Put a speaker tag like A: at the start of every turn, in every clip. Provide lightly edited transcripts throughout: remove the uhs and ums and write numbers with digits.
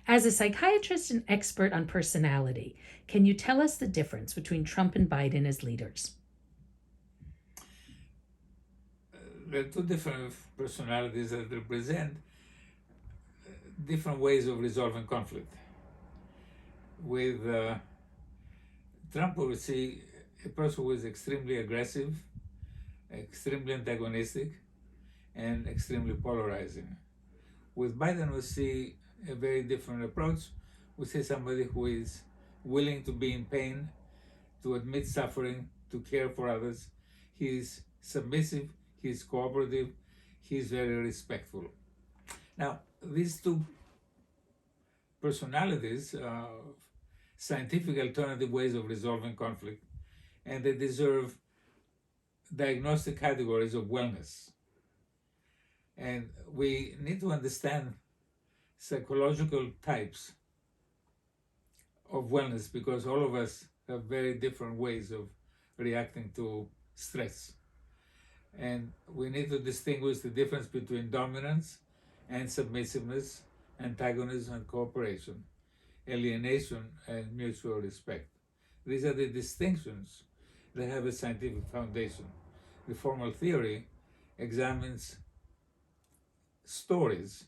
A: As a psychiatrist and expert on personality, can you tell us the difference between Trump and Biden as leaders?
B: There are two different personalities that represent different ways of resolving conflict. With Trump, we will see a person who is extremely aggressive, extremely antagonistic, and extremely polarizing. With Biden, we see a very different approach. We see somebody who is willing to be in pain, to admit suffering, to care for others. He's submissive, he's cooperative, he's very respectful. Now, these two personalities are scientific alternative ways of resolving conflict, and they deserve diagnostic categories of wellness. And we need to understand psychological types of wellness because all of us have very different ways of reacting to stress. And we need to distinguish the difference between dominance and submissiveness, antagonism and cooperation, alienation and mutual respect. These are the distinctions that have a scientific foundation. The formal theory examines stories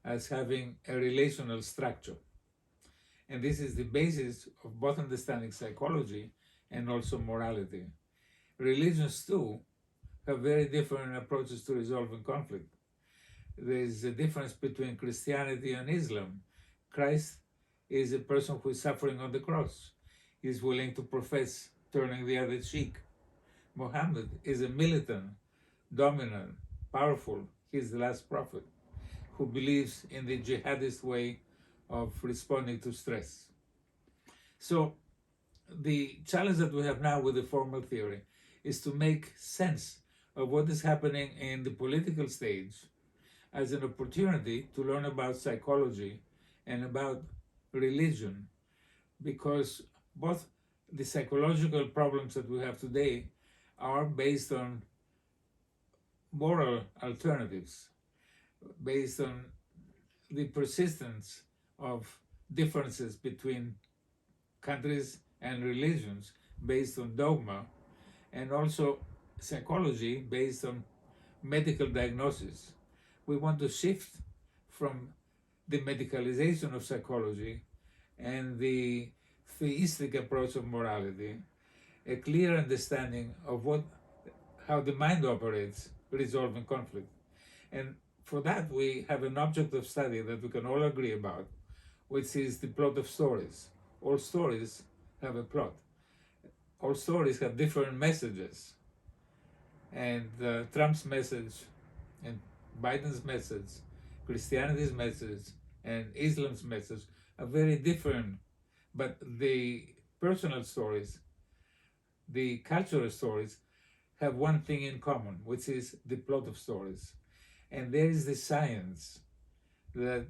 B: as having a relational structure. And this is the basis of both understanding psychology and also morality. Religions, too, have very different approaches to resolving conflict. There's a difference between Christianity and Islam. Christ is a person who is suffering on the cross. He's willing to profess turning the other cheek. Muhammad is a militant, dominant, powerful. He's the last prophet who believes in the jihadist way of responding to stress. So the challenge that we have now with the formal theory is to make sense of what is happening in the political stage as an opportunity to learn about psychology and about religion, because both the psychological problems that we have today are based on moral alternatives, based on the persistence of differences between countries and religions based on dogma, and also psychology based on medical diagnosis. We want to shift from the medicalization of psychology and the theistic approach of morality, a clear understanding of how the mind operates, resolving conflict. And for that, we have an object of study that we can all agree about, which is the plot of stories. All stories have a plot. All stories have different messages. And Trump's message and Biden's message, Christianity's message, and Islam's message are very different. But the personal stories, the cultural stories, have one thing in common, which is the plot of stories. And there is the science that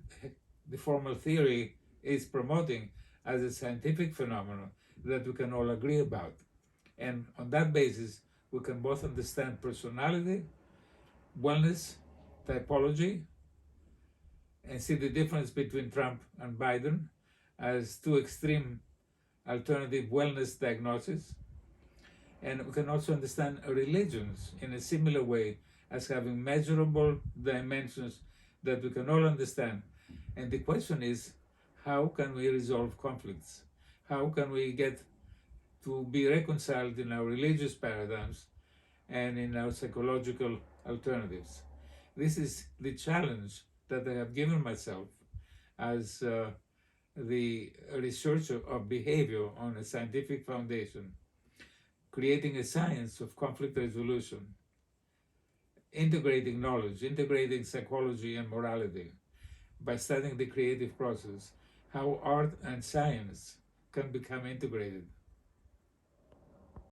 B: the formal theory is promoting as a scientific phenomenon that we can all agree about. And on that basis, we can both understand personality, wellness, typology, and see the difference between Trump and Biden as two extreme alternative wellness diagnoses. And we can also understand religions in a similar way as having measurable dimensions that we can all understand. And the question is, how can we resolve conflicts? How can we get to be reconciled in our religious paradigms and in our psychological alternatives? This is the challenge that I have given myself as the researcher of behavior on a scientific foundation, creating a science of conflict resolution, integrating knowledge, integrating psychology and morality by studying the creative process, how art and science can become integrated.